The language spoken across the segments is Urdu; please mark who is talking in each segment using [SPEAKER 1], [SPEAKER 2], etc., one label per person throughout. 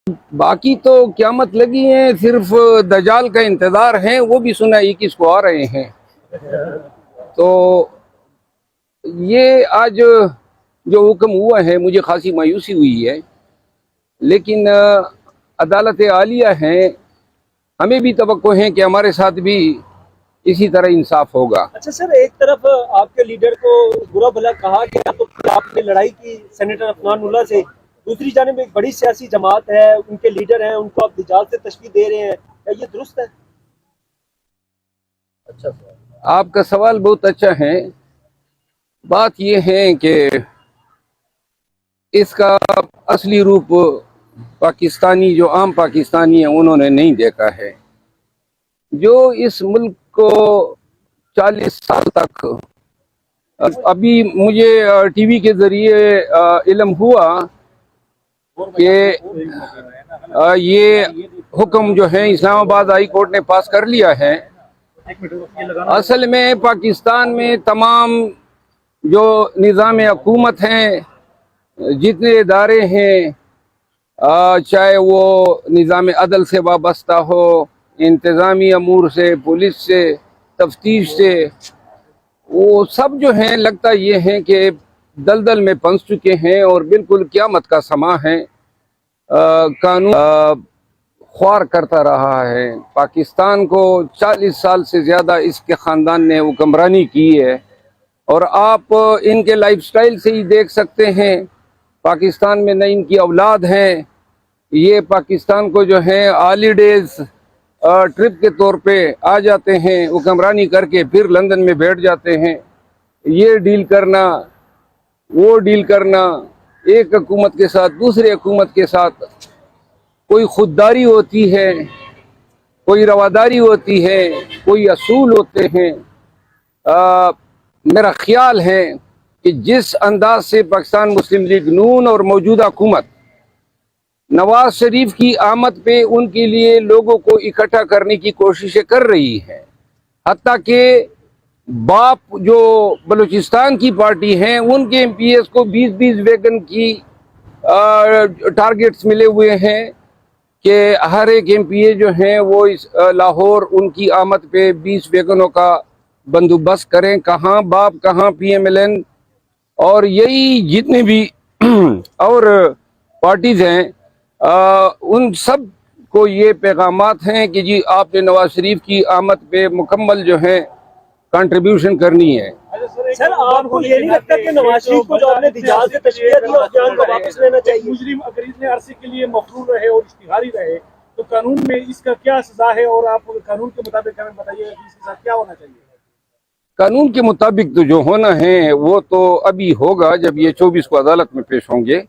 [SPEAKER 1] باقی تو قیامت لگی ہے، صرف دجال کا انتظار ہے، وہ بھی سنا 21 کو آ رہے ہیں۔ تو یہ آج جو حکم ہوا ہے مجھے خاصی مایوسی ہوئی ہے، لیکن عدالت عالیہ ہیں، ہمیں بھی توقع ہے کہ ہمارے ساتھ بھی اسی طرح انصاف ہوگا۔
[SPEAKER 2] اچھا سر، ایک طرف آپ کے لیڈر کو برا بھلا کہا گیا تو آپ نے لڑائی کی سینیٹر عفنان اللہ سے، دوسری جانب ایک بڑی سیاسی جماعت ہے، ان کے لیڈر ہیں، ان کو آپ دجال سے تشبیہ دے رہے ہیں، کیا یہ درست ہے؟ اچھا سر،
[SPEAKER 1] آپ کا سوال بہت اچھا ہے۔ بات یہ ہے کہ اس کا اصلی روپ پاکستانی، جو عام پاکستانی ہیں، انہوں نے نہیں دیکھا ہے۔ جو اس ملک کو 40 سال تک، ابھی مجھے ٹی وی کے ذریعے علم ہوا کہ یہ حکم جو ہے اسلام آباد ہائی کورٹ نے پاس کر لیا ہے۔ اصل میں پاکستان میں تمام جو نظام حکومت ہیں، جتنے ادارے ہیں، چاہے وہ نظام عدل سے وابستہ ہو، انتظامی امور سے، پولیس سے، تفتیش سے، وہ سب جو ہیں لگتا یہ ہے کہ دلدل میں پھنس چکے ہیں اور بالکل قیامت کا سماں ہے۔ قانون خوار کرتا رہا ہے پاکستان کو، 40 سال سے زیادہ اس کے خاندان نے حکمرانی کی ہے، اور آپ ان کے لائف سٹائل سے ہی دیکھ سکتے ہیں۔ پاکستان میں نہ ان کی اولاد ہیں، یہ پاکستان کو جو ہے ہالیڈیز ٹرپ کے طور پہ آ جاتے ہیں، حکمرانی کر کے پھر لندن میں بیٹھ جاتے ہیں، یہ ڈیل کرنا، وہ ڈیل کرنا، ایک حکومت کے ساتھ دوسرے حکومت کے ساتھ۔ کوئی خودداری ہوتی ہے، کوئی رواداری ہوتی ہے، کوئی اصول ہوتے ہیں۔ میرا خیال ہے کہ جس انداز سے پاکستان مسلم لیگ نون اور موجودہ حکومت نواز شریف کی آمد پہ ان کے لیے لوگوں کو اکٹھا کرنے کی کوششیں کر رہی ہے، حتیٰ کہ باپ جو بلوچستان کی پارٹی ہیں ان کے ایم پی ایس کو 20 ویگن کی ٹارگٹس ملے ہوئے ہیں کہ ہر ایک ایم پی اے جو ہیں وہ لاہور ان کی آمد پہ 20 ویگنوں کا بندوبست کریں۔ کہاں باپ، کہاں پی ایم ایل این، اور یہی جتنے بھی اور پارٹیز ہیں، ان سب کو یہ پیغامات ہیں کہ جی آپ نے نواز شریف کی آمد پہ مکمل جو ہے کنٹریبیوشن کرنی ہے۔
[SPEAKER 2] سر آپ کو یہ نہیں لگتا کہ نواز شریف کو جو آپ نے دجال سے تشبیہ دی اس بیان کو واپس لینا چاہیے؟
[SPEAKER 3] مجرم اگر اتنے عرصے کے لیے مفرور رہے اور اشتہاری رہے تو قانون میں اس کا کیا سزا ہے، اور آپ قانون کے مطابق ہمیں بتائیے اس کے ساتھ کیا ہونا چاہیے؟
[SPEAKER 1] قانون کے مطابق تو جو ہونا ہے وہ تو ابھی ہوگا جب یہ 24 کو عدالت میں پیش ہوں گے۔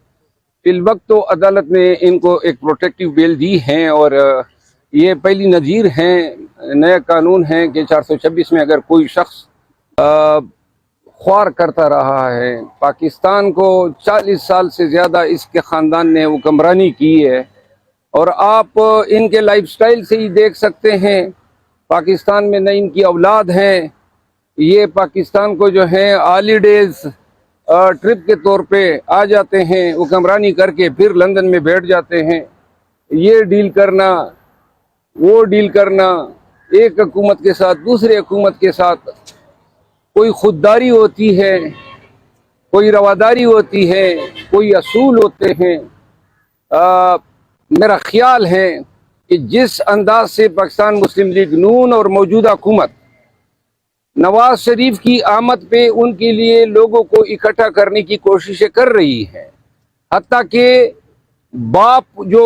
[SPEAKER 1] فی الوقت تو عدالت نے ان کو ایک پروٹیکٹیو بیل دی ہے، اور یہ پہلی نظیر ہیں، نیا قانون ہے کہ 426 میں اگر کوئی شخص خوار کرتا رہا ہے، پاکستان کو 40 سال سے زیادہ اس کے خاندان نے حکمرانی کی ہے، اور آپ ان کے لائف سٹائل سے ہی دیکھ سکتے ہیں، پاکستان میں نہ ان کی اولاد ہیں، یہ پاکستان کو جو ہے ہالیڈیز ٹرپ کے طور پہ آ جاتے ہیں، حکمرانی کر کے پھر لندن میں بیٹھ جاتے ہیں، یہ ڈیل کرنا، وہ ڈیل کرنا، ایک حکومت کے ساتھ دوسرے حکومت کے ساتھ۔ کوئی خودداری ہوتی ہے، کوئی رواداری ہوتی ہے، کوئی اصول ہوتے ہیں۔ میرا خیال ہے کہ جس انداز سے پاکستان مسلم لیگ نون اور موجودہ حکومت نواز شریف کی آمد پہ ان کے لیے لوگوں کو اکٹھا کرنے کی کوششیں کر رہی ہے، حتیٰ کہ باپ جو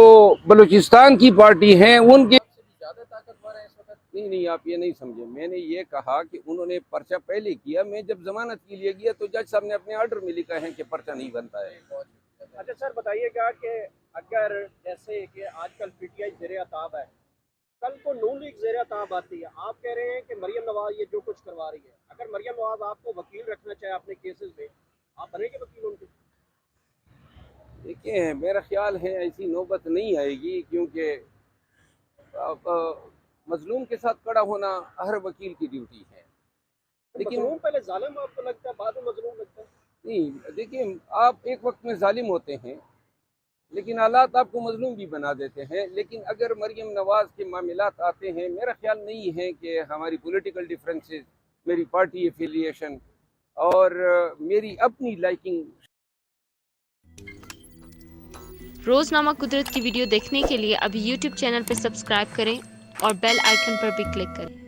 [SPEAKER 1] بلوچستان کی پارٹی ہیں ان کے زیادہ طاقتور ہیں اس وقت۔ نہیں آپ یہ نہیں سمجھے، میں نے یہ کہا کہ انہوں نے پرچہ پہلے کیا، میں جب ضمانت کے لیے گیا تو جج صاحب نے اپنے آرڈر میں لکھا ہے کہ پرچہ نہیں بنتا ہے۔
[SPEAKER 2] اچھا سر بتائیے گا کہ اگر جیسے کہ آج کل پی ٹی آئی زیر عتاب ہے، کل کو نون لیگ زیر عتاب آتی ہے، آپ کہہ رہے ہیں کہ مریم نواز یہ جو کچھ کروا رہی ہے، اگر مریم نواز آپ کو وکیل رکھنا چاہے اپنے کیسز میں، آپ بنیں گے وکیل ان کے؟
[SPEAKER 1] دیکھیں میرا خیال ہے ایسی نوبت نہیں آئے گی، کیونکہ مظلوم کے ساتھ کھڑا ہونا ہر وکیل کی ڈیوٹی ہے۔ لیکن
[SPEAKER 2] مظلوم پہلے ظالم آپ کو لگتا ہے، بعد میں مظلوم لگتا ہے؟
[SPEAKER 1] نہیں، دیکھیں آپ ایک وقت میں ظالم ہوتے ہیں، لیکن حالات آپ کو مظلوم بھی بنا دیتے ہیں. لیکن اگر مریم نواز کے معاملات آتے ہیں، میرا خیال نہیں ہے کہ ہماری پولیٹیکل ڈیفرنسز، میری پارٹی ایفیلیشن اور میری اپنی لائکنگ.
[SPEAKER 4] روزنامہ قدرت کی ویڈیو دیکھنے کے لیے ابھی یوٹیوب چینل پر سبسکرائب کریں اور بیل آئیکن پر بھی کلک کریں.